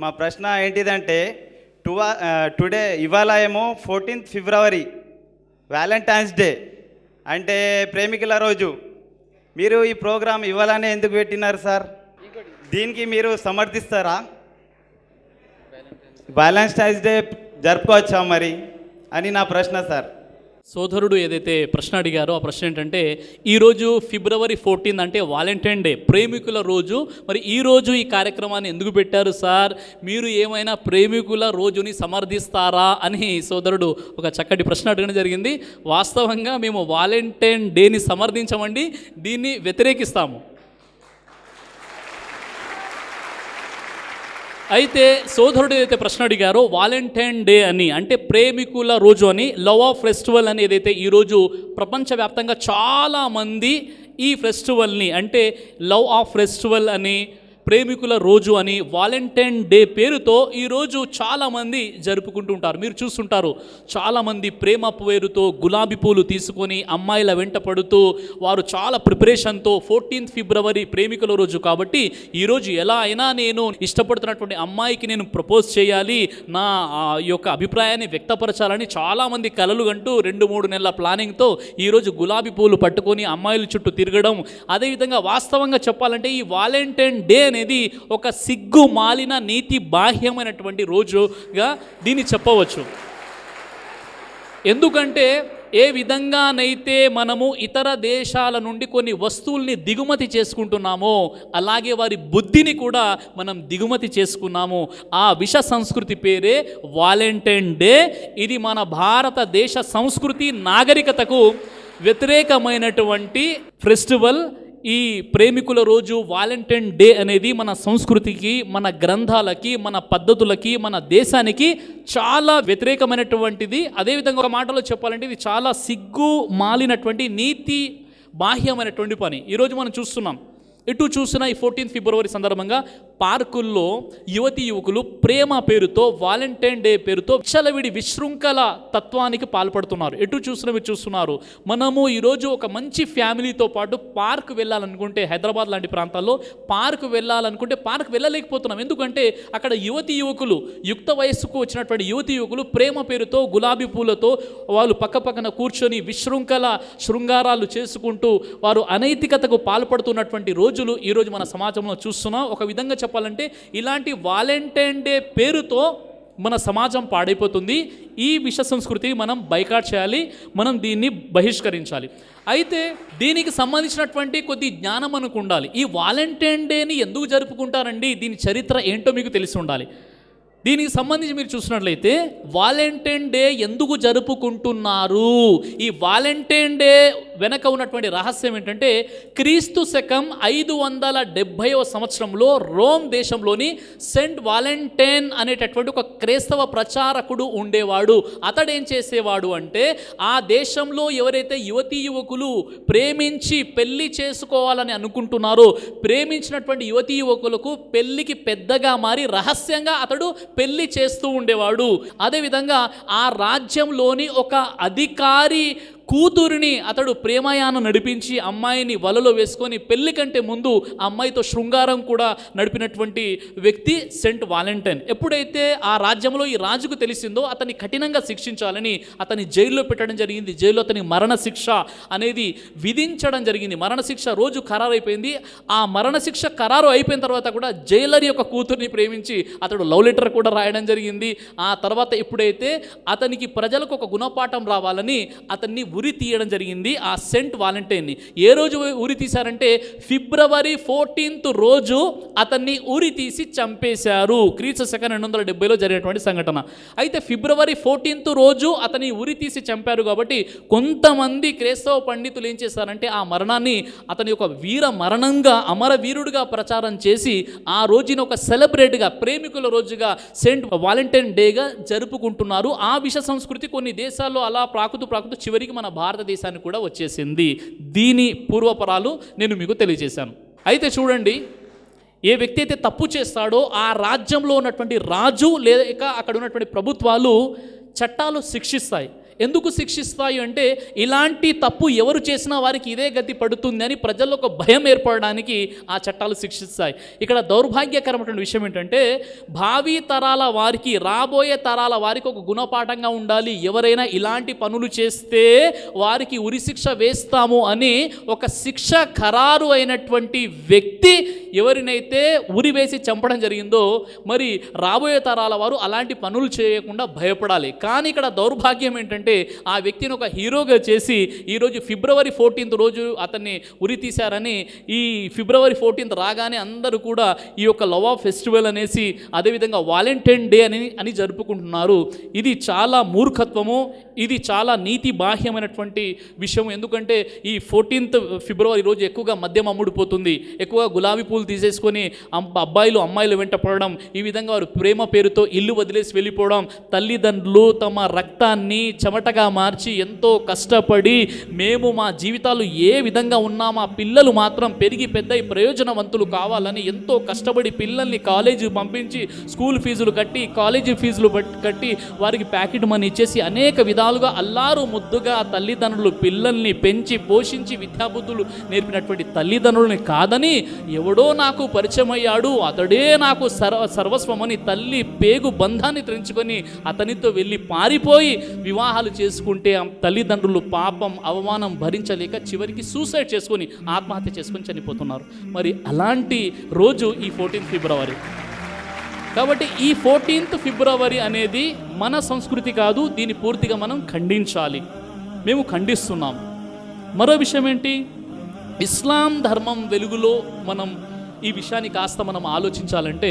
మా ప్రశ్న ఏంటిదంటే టుడే ఇవాళ ఏమో 14th ఫిబ్రవరి వ్యాలంటైన్స్ డే అంటే ప్రేమికుల రోజు. మీరు ఈ ప్రోగ్రాం ఇవ్వాలనే ఎందుకు పెట్టినారు సార్? దీనికి మీరు సమర్థిస్తారా? వ్యాలంటైన్స్ డే జరుపుకోవచ్చా మరి అని నా ప్రశ్న సార్. సోదరుడు ఏదైతే ప్రశ్న అడిగారో ఆ ప్రశ్న ఏంటంటే, ఈరోజు ఫిబ్రవరి 14 అంటే వాలంటైన్ డే, ప్రేమికుల రోజు. మరి ఈరోజు ఈ కార్యక్రమాన్ని ఎందుకు పెట్టారు సార్? మీరు ఏమైనా ప్రేమికుల రోజుని సమర్థిస్తారా అని సోదరుడు ఒక చక్కటి ప్రశ్న అడగడం జరిగింది. వాస్తవంగా మేము వాలంటైన్ డేని సమర్థించమండి, దీన్ని వ్యతిరేకిస్తాము. అయితే సోదరుడు ఏదైతే ప్రశ్న అడిగారో వాలంటైన్ డే అని అంటే ప్రేమికుల రోజు అని, లవ్ ఆఫ్ ఫెస్టివల్ అని ఏదైతే ఈరోజు ప్రపంచవ్యాప్తంగా చాలామంది ఈ ఫెస్టివల్ని అంటే లవ్ ఆఫ్ ఫెస్టివల్ అని, ప్రేమికుల రోజు అని, వాలంటైన్ డే పేరుతో ఈరోజు చాలామంది జరుపుకుంటూ ఉంటారు. మీరు చూస్తుంటారు, చాలామంది ప్రేమ పేరుతో గులాబీ పూలు తీసుకొని అమ్మాయిల వెంట పడుతూ వారు చాలా ప్రిపరేషన్తో 14th ఫిబ్రవరి ప్రేమికుల రోజు కాబట్టి ఈరోజు ఎలా అయినా నేను ఇష్టపడుతున్నటువంటి అమ్మాయికి నేను ప్రపోజ్ చేయాలి, నా యొక్క అభిప్రాయాన్ని వ్యక్తపరచాలని చాలామంది కలలు కంటూ 2-3 నెలల ప్లానింగ్తో ఈరోజు గులాబీ పూలు పట్టుకొని అమ్మాయిల చుట్టూ తిరగడం. అదేవిధంగా వాస్తవంగా చెప్పాలంటే ఈ వాలంటైన్ డే అనేది ఒక సిగ్గు మాలిన నీతి బాహ్యమైనటువంటి రోజుగా దీన్ని చెప్పవచ్చు. ఎందుకంటే ఏ విధంగానైతే మనము ఇతర దేశాల నుండి కొన్ని వస్తువుల్ని దిగుమతి చేసుకుంటున్నామో అలాగే వారి బుద్ధిని కూడా మనం దిగుమతి చేసుకున్నాము. ఆ విష సంస్కృతి పేరే వాలంటైన్ డే. ఇది మన భారతదేశ సంస్కృతి నాగరికతకు వ్యతిరేకమైనటువంటి ఫెస్టివల్. ఈ ప్రేమికుల రోజు వాలంటైన్ డే అనేది మన సంస్కృతికి, మన గ్రంథాలకి, మన పద్ధతులకి, మన దేశానికి చాలా వ్యతిరేకమైనటువంటిది. అదేవిధంగా ఒక మాటలో చెప్పాలంటే ఇది చాలా సిగ్గు మాలినటువంటి నీతి బాహ్యమైనటువంటి పని. ఈరోజు మనం చూస్తున్నాం, ఎటు చూసినా ఈ 14th ఫిబ్రవరి సందర్భంగా పార్కుల్లో యువతి యువకులు ప్రేమ పేరుతో, వాలంటైన్ డే పేరుతో విచ్చలవిడి విశృంఖల తత్వానికి పాల్పడుతున్నారు. ఎటు చూసినా మీరు చూస్తున్నారు. మనము ఈరోజు ఒక మంచి ఫ్యామిలీతో పాటు పార్క్ వెళ్ళాలనుకుంటే, హైదరాబాద్ లాంటి ప్రాంతాల్లో పార్క్ వెళ్ళాలనుకుంటే పార్క్ వెళ్ళలేకపోతున్నాం. ఎందుకంటే అక్కడ యువతి యువకులు, యుక్త వయస్సుకు వచ్చినటువంటి యువతి యువకులు ప్రేమ పేరుతో గులాబీ పూలతో వాళ్ళు పక్కపక్కన కూర్చొని విశృంఖల శృంగారాలు చేసుకుంటూ వారు అనైతికతకు పాల్పడుతున్నటువంటి రోజులు ఈరోజు మన సమాజంలో చూస్తున్నాం. ఒక విధంగా చెప్పాలంటే ఇలాంటి వాలంటైన్ డే పేరుతో మన సమాజం పాడైపోతుంది. ఈ విష సంస్కృతిని మనం బైకాట్ చేయాలి, మనం దీన్ని బహిష్కరించాలి. అయితే దీనికి సంబంధించినటువంటి కొద్ది జ్ఞానం మనకు ఉండాలి. ఈ వాలంటైన్ డేని ఎందుకు జరుపుకుంటారండి, దీని చరిత్ర ఏంటో మీకు తెలిసి ఉండాలి. దీనికి సంబంధించి మీరు చూసినట్లయితే వాలంటైన్ డే ఎందుకు జరుపుకుంటున్నారు, ఈ వాలంటైన్ డే వెనక ఉన్నటువంటి రహస్యం ఏంటంటే, క్రీస్తు శకం 570వ సంవత్సరంలో రోమ్ దేశంలోని సెంట్ వాలంటైన్ అనేటటువంటి ఒక క్రైస్తవ ప్రచారకుడు ఉండేవాడు. అతడు ఏం చేసేవాడు అంటే, ఆ దేశంలో ఎవరైతే యువతీ యువకులు ప్రేమించి పెళ్లి చేసుకోవాలని అనుకుంటున్నారో, ప్రేమించినటువంటి యువతీ యువకులకు పెళ్లికి పెద్దగా మారి రహస్యంగా అతడు పెళ్లి చేస్తూ ఉండేవాడు. అదేవిధంగా ఆ రాజ్యంలోని ఒక అధికారి కూతురిని అతడు ప్రేమయానం నడిపించి అమ్మాయిని వలలో వేసుకొని పెళ్లి కంటే ముందు అమ్మాయితో శృంగారం కూడా నడిపినటువంటి వ్యక్తి సెంట్ వాలంటైన్. ఎప్పుడైతే ఆ రాజ్యంలో ఈ రాజుకు తెలిసిందో అతన్ని కఠినంగా శిక్షించాలని అతన్ని జైల్లో పెట్టడం జరిగింది. జైల్లో అతనికి మరణశిక్ష అనేది విధించడం జరిగింది. మరణశిక్ష రోజు ఖరారైపోయింది. ఆ మరణశిక్ష ఖరారు అయిపోయిన తర్వాత కూడా జైలర్ యొక్క కూతుర్ని ప్రేమించి అతడు లవ్ లెటర్ కూడా రాయడం జరిగింది. ఆ తర్వాత ఎప్పుడైతే అతనికి ప్రజలకు ఒక గుణపాఠం రావాలని అతన్ని ఉరి తీయడం జరిగింది. ఆ సెంట్ వాలంటైన్ని ఏ రోజు ఉరి తీశారంటే ఫిబ్రవరి 14th రోజు అతన్ని ఉరి తీసి చంపేశారు. క్రీస్తు శకం 270లో జరిగినటువంటి సంఘటన. అయితే ఫిబ్రవరి 14th రోజు అతని ఉరి తీసి చంపారు కాబట్టి కొంతమంది క్రైస్తవ పండితులు ఏం చేశారంటే ఆ మరణాన్ని అతని యొక్క వీర మరణంగా, అమరవీరుడిగా ప్రచారం చేసి ఆ రోజున ఒక సెలబ్రేట్గా, ప్రేమికుల రోజుగా సెంట్ వాలంటైన్ డేగా జరుపుకుంటున్నారు. ఆ విష సంస్కృతి కొన్ని దేశాల్లో అలా ప్రాకుతూ చివరికి మన భారతదేశానికి కూడా వచ్చేసింది. దీని పూర్వపరాలు నేను మీకు తెలియజేశాను. అయితే చూడండి, ఏ వ్యక్తి అయితే తప్పు చేస్తాడో ఆ రాజ్యంలో ఉన్నటువంటి రాజు లేక అక్కడ ఉన్నటువంటి ప్రభుత్వాలు చట్టాలు శిక్షిస్తాయి. ఎందుకు శిక్షిస్తాయి అంటే ఇలాంటి తప్పు ఎవరు చేసినా వారికి ఇదే గతి పడుతుంది అని ప్రజల్లో ఒక భయం ఏర్పడడానికి ఆ చట్టాలు శిక్షిస్తాయి. ఇక్కడ దౌర్భాగ్యకరమైన విషయం ఏంటంటే భావి తరాల వారికి, రాబోయే తరాల వారికి ఒక గుణపాఠంగా ఉండాలి. ఎవరైనా ఇలాంటి పనులు చేస్తే వారికి ఉరిశిక్ష వేస్తాము అని ఒక శిక్ష ఖరారు అయినటువంటి వ్యక్తి ఎవరినైతే ఉరి వేసి చంపడం జరిగిందో మరి రాబోయే తరాల వారు అలాంటి పనులు చేయకుండా భయపడాలి. కానీ ఇక్కడ దౌర్భాగ్యం ఏంటంటే ఆ వ్యక్తిని ఒక హీరోగా చేసి ఈరోజు ఫిబ్రవరి 14th రోజు అతన్ని ఉరి తీశారని ఈ ఫిబ్రవరి 14th రాగానే అందరూ కూడా ఈ యొక్క లవ్ ఆఫ్ ఫెస్టివల్ అనేసి అదేవిధంగా వాలంటైన్ డే అని జరుపుకుంటున్నారు. ఇది చాలా మూర్ఖత్వము, ఇది చాలా నీతి బాహ్యమైనటువంటి విషయం. ఎందుకంటే ఈ 14th ఫిబ్రవరి రోజు ఎక్కువగా మద్యం అమ్ముడుపోతుంది, ఎక్కువగా గులాబీ పూలు తీసేసుకొని అబ్బాయిలు అమ్మాయిలు వెంట పడడం, ఈ విధంగా వారు ప్రేమ పేరుతో ఇల్లు వదిలేసి వెళ్ళిపోవడం, తల్లిదండ్రులు తమ రక్తాన్ని చెమటగా మార్చి ఎంతో కష్టపడి మేము మా జీవితాలు ఏ విధంగా ఉన్నా మా పిల్లలు మాత్రం పెరిగి పెద్దయి ప్రయోజనవంతులు కావాలని ఎంతో కష్టపడి పిల్లల్ని కాలేజీ పంపించి స్కూల్ ఫీజులు కట్టి కాలేజీ ఫీజులు కట్టి వారికి ప్యాకెట్ మనీ ఇచ్చేసి అనేక విధాలుగా అల్లారు ముద్దుగా తల్లిదండ్రులు పిల్లల్ని పెంచి పోషించి విద్యాబుద్ధులు నేర్పినటువంటి తల్లిదండ్రులని కాదని ఎవడో నాకు పరిచయం అయ్యాడు అతడే నాకు సర్వస్వమని తల్లి పేగు బంధాన్ని తెంచుకొని అతనితో వెళ్ళి పారిపోయి వివాహాలు చేసుకుంటే తల్లిదండ్రులు పాపం అవమానం భరించలేక చివరికి సూసైడ్ చేసుకొని ఆత్మహత్య చేసుకొని చనిపోతున్నారు. మరి అలాంటి రోజు ఈ 14th ఫిబ్రవరి. కాబట్టి ఈ 14th ఫిబ్రవరి అనేది మన సంస్కృతి కాదు, దీన్ని పూర్తిగా మనం ఖండించాలి. మేము ఖండిస్తున్నాం. మరో విషయం ఏంటి, ఇస్లాం ధర్మం వెలుగులో మనం ఈ విషయాన్ని కాస్త మనం ఆలోచించాలంటే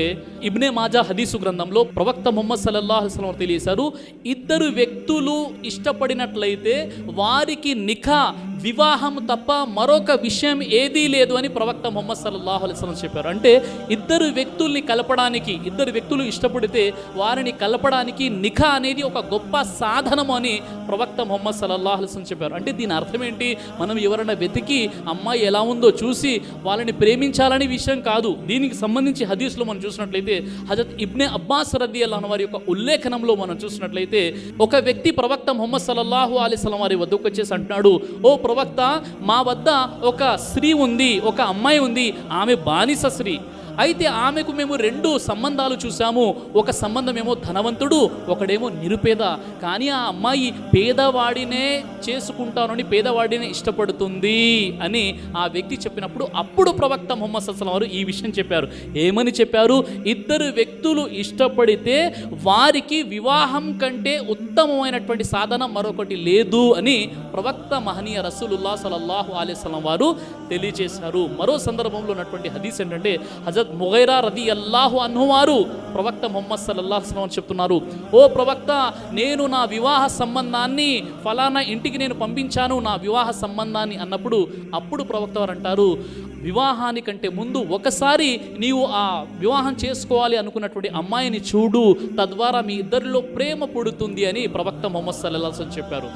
ఇబ్నే మాజా హదీసు గ్రంథంలో ప్రవక్త ముహమ్మద్ సల్లల్లాహు అలైహి వసల్లం తెలియజేశారు, ఇద్దరు వ్యక్తులు ఇష్టపడినట్లయితే వారికి నిఖా వివాహం తప్ప మరొక విషయం ఏదీ లేదు అని ప్రవక్త ముహమ్మద్ సల్లల్లాహు అలైహి వసల్లం చెప్పారు. అంటే ఇద్దరు వ్యక్తుల్ని కలపడానికి, ఇద్దరు వ్యక్తులు ఇష్టపడితే వారిని కలపడానికి నిఖా అనేది ఒక గొప్ప సాధనము అని ప్రవక్త ముహమ్మద్ సల్లల్లాహు అలైహి వసల్లం చెప్పారు. అంటే దీని అర్థం ఏంటి, మనం ఎవరైనా వెతికి అమ్మాయి ఎలా ఉందో చూసి వాళ్ళని ప్రేమించాలని విషయం కాదు. దీనికి సంబంధించి హదీస్లో మనం చూసినట్లయితే హజరత్ ఇబ్నే అబ్బాస్ రదియల్లాహు అన్హు వారి యొక్క ఉల్లేఖనంలో మనం చూసినట్లయితే ఒక వ్యక్తి ప్రవక్త ముహమ్మద్ సల్లల్లాహు అలైహి వసల్లం వారి వద్దకు వచ్చేసి అంటున్నాడు, ఓ ప్రవక్త, మా వద్ద ఒక స్త్రీ ఉంది, ఒక అమ్మాయి ఉంది, ఆమె బానిస స్త్రీ. అయితే ఆమెకు మేము 2 సంబంధాలు చూసాము. ఒక సంబంధం ఏమో ధనవంతుడు, ఒకడేమో నిరుపేద. కానీ ఆ అమ్మాయి పేదవాడినే చేసుకుంటానని పేదవాడినే ఇష్టపడుతుంది అని ఆ వ్యక్తి చెప్పినప్పుడు అప్పుడు ప్రవక్త ముహమ్మద్ సల్లల్లాహు అలైహి వసల్లం వారు ఈ విషయం చెప్పారు. ఏమని చెప్పారు, ఇద్దరు వ్యక్తులు ఇష్టపడితే వారికి వివాహం కంటే ఉత్తమమైనటువంటి సాధన మరొకటి లేదు అని ప్రవక్త మహనీయ రసూలుల్లాహ్ సల్లల్లాహు అలైహి వసల్లం వారు తెలియజేశారు. మరో సందర్భంలో ఉన్నటువంటి హదీస్ ఏంటంటే హజరత్ ముగైరా రదియల్లాహు అన్హు వారు ప్రవక్త ముహమ్మద్ సల్లల్లాహు అలైహి వసల్లం చెప్తున్నారు, ఓ ప్రవక్త, నేను నా వివాహ సంబంధాన్ని ఫలానా ఇంటికి నేను పంపించాను, నా వివాహ సంబంధాన్ని అన్నప్పుడు అప్పుడు ప్రవక్త వారు అంటారు, వివాహానికంటే ముందు ఒకసారి నీవు ఆ వివాహం చేసుకోవాలి అనుకున్నటువంటి అమ్మాయిని చూడు, తద్వారా మీ ఇద్దరిలో ప్రేమ పుడుతుంది అని ప్రవక్త ముహమ్మద్ సల్లల్లాహు అలైహి వసల్లం చెప్పారు.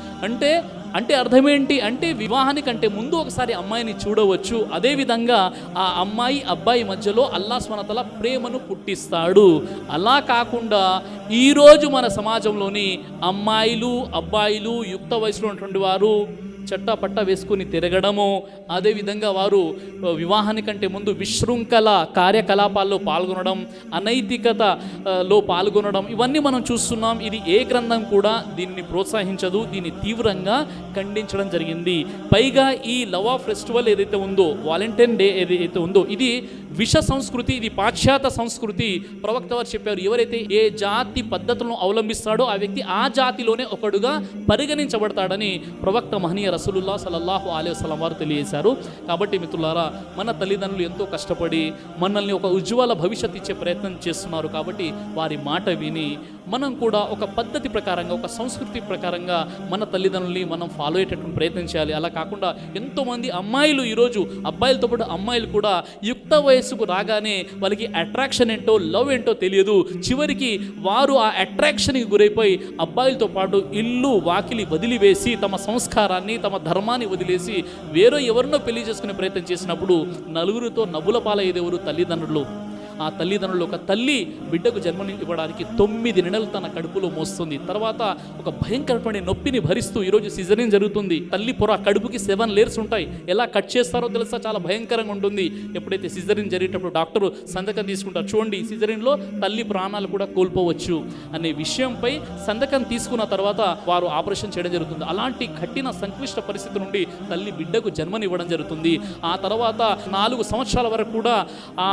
అంటే అర్థమేంటి అంటే వివాహానికంటే ముందు ఒకసారి అమ్మాయిని చూడవచ్చు, అదేవిధంగా ఆ అమ్మాయి అబ్బాయి మధ్యలో అల్లాహ్ సుబ్హానహు వ తఆలా ప్రేమను పుట్టిస్తాడు. అలా కాకుండా ఈరోజు మన సమాజంలోని అమ్మాయిలు అబ్బాయిలు యుక్త వయసులో ఉన్నటువంటి వారు చట్టపట్ట వేసుకుని తిరగడము, అదేవిధంగా వారు వివాహానికంటే ముందు విశృంఖల కార్యకలాపాల్లో పాల్గొనడం, అనైతికతలో పాల్గొనడం, ఇవన్నీ మనం చూస్తున్నాం. ఇది ఏ గ్రంథం కూడా దీన్ని ప్రోత్సహించదు, దీన్ని తీవ్రంగా ఖండించడం జరిగింది. పైగా ఈ లవ్ ఆఫ్ ఫెస్టివల్ ఏదైతే ఉందో, వాలంటైన్ డే ఏదైతే ఉందో, ఇది విష సంస్కృతి, ఇది పాశ్చాత్య సంస్కృతి. ప్రవక్త వారు చెప్పారు, ఎవరైతే ఏ జాతి పద్ధతులను అవలంబిస్తాడో ఆ వ్యక్తి ఆ జాతిలోనే ఒకడుగా పరిగణించబడతాడని ప్రవక్త మహనీయ రసూలుల్లాహ్ సల్లల్లాహు అలైహి వసల్లం వారు తెలియజేశారు. కాబట్టి మిత్రులారా, మన తల్లిదండ్రులు ఎంతో కష్టపడి మనల్ని ఒక ఉజ్వల భవిష్యత్తు ఇచ్చే ప్రయత్నం చేస్తున్నారు. కాబట్టి వారి మాట విని మనం కూడా ఒక పద్ధతి ప్రకారంగా, ఒక సంస్కృతి ప్రకారంగా మన తల్లిదండ్రుల్ని మనం ఫాలో అయ్యేటటువంటి ప్రయత్నం చేయాలి. అలా కాకుండా ఎంతోమంది అమ్మాయిలు ఈరోజు అబ్బాయిలతో పాటు అమ్మాయిలు కూడా యుక్త వయస్సుకు రాగానే వాళ్ళకి అట్రాక్షన్ ఏంటో, లవ్ ఏంటో తెలియదు. చివరికి వారు ఆ అట్రాక్షన్కి గురైపోయి అబ్బాయిలతో పాటు ఇల్లు వాకిలి వదిలివేసి తమ సంస్కారాన్ని, తమ ధర్మాన్ని వదిలేసి వేరే ఎవరినో పెళ్లి చేసుకునే ప్రయత్నం చేసినప్పుడు నలుగురితో నవ్వుల పాలయ్యేదెవరు? తల్లిదండ్రులు. ఆ తల్లిదండ్రులు, ఒక తల్లి బిడ్డకు జన్మని ఇవ్వడానికి 9 నెలలు తన కడుపులో మోస్తుంది. తర్వాత ఒక భయంకరమైన నొప్పిని భరిస్తూ ఈరోజు సిజరీన్ జరుగుతుంది. తల్లి పొర కడుపుకి 7 లేయర్స్ ఉంటాయి. ఎలా కట్ చేస్తారో తెలుసా, చాలా భయంకరంగా ఉంటుంది. ఎప్పుడైతే సిజరీన్ జరిగేటప్పుడు డాక్టర్ సంతకం తీసుకుంటారు, చూడండి సిజరీన్లో తల్లి ప్రాణాలు కూడా కోల్పోవచ్చు అనే విషయంపై సంతకం తీసుకున్న తర్వాత వారు ఆపరేషన్ చేయడం జరుగుతుంది. అలాంటి కఠిన సంక్లిష్ట పరిస్థితి నుండి తల్లి బిడ్డకు జన్మనివ్వడం జరుగుతుంది. ఆ తర్వాత 4 సంవత్సరాల వరకు కూడా ఆ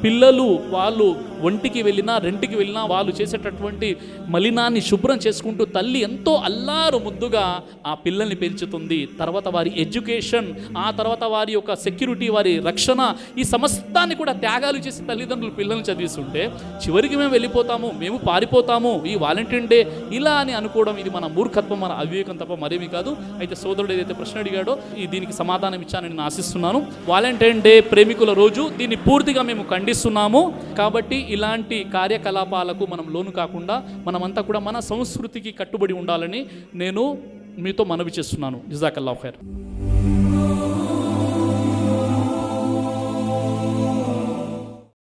పిల్లలు వాళ్ళు ఒంటికి వెళ్ళినా రెంటికి వెళ్ళినా వాళ్ళు చేసేటటువంటి మలినాన్ని శుభ్రం చేసుకుంటూ తల్లి ఎంతో అల్లారు ముద్దుగా ఆ పిల్లల్ని పెంచుతుంది. తర్వాత వారి ఎడ్యుకేషన్, ఆ తర్వాత వారి యొక్క సెక్యూరిటీ, వారి రక్షణ, ఈ సమస్తాన్ని కూడా త్యాగాలు చేసి తల్లిదండ్రులు పిల్లల్ని చదివిస్తుంటే చివరికి మేము వెళ్ళిపోతాము, మేము పారిపోతాము ఈ వాలంటీర్ డే ఇలా అని అనుకోవడం ఇది మన మూర్ఖత్వం, మన అవివేకం తప్ప మరేమీ కాదు. అయితే సోదరుడు ఏదైతే ప్రశ్న అడిగాడో దీనికి సమాధానం ఇచ్చానని నేను ఆశిస్తున్నాను. వాలంటీర్ డే ప్రేమికుల రోజు, దీన్ని పూర్తిగా మేము ఖండిస్తున్నాము. కాబట్టి ఇలాంటి కార్యకలాపాలకు మనం లోను కాకుండా మనమంతా కూడా మన సంస్కృతికి కట్టుబడి ఉండాలని నేను మీతో మనవి చేస్తున్నాను. జజాకల్లాహు ఖైర్.